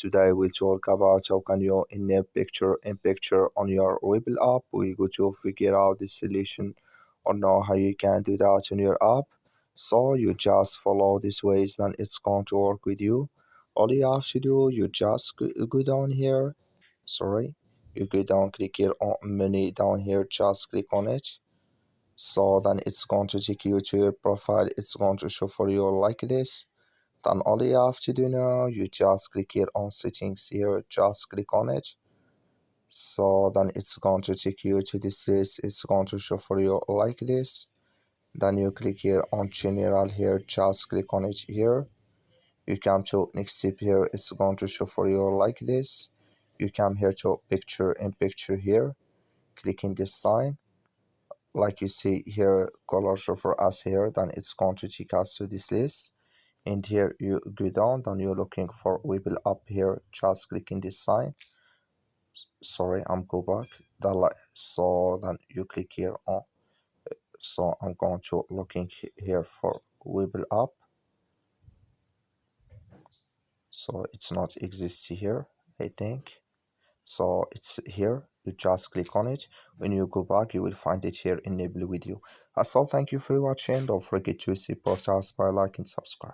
Today we'll talk about how can you enable picture in picture on your Webull app. We go to figure out the solution or know how you can do that on your app. So you just follow these ways, then it's going to work with you. All you have to do, you just go down here. Sorry, you go down, click here on menu down here, just click on it. So then it's going to take you to your profile. It's going to show for you like this. Then all you have to do now, you just click here on settings here, just click on it. So then it's going to take you to this list. It's going to show for you like this. Then you click here on general here, just click on it here. You come to next step here, it's going to show for you like this. You come here to picture in picture here, clicking this sign. Like you see here, color show for us here, then it's going to take us to this list. And here you go down, then you're looking for Webull up here, just clicking this sign. Sorry, I'm go back. So then you click here on. So I'm going to looking here for Webull up. So it's not exist here, I think. So it's here. You just click on it. When you go back, you will find it here enabled with you. That's all. Thank you for watching. Don't forget to support us by liking, subscribe.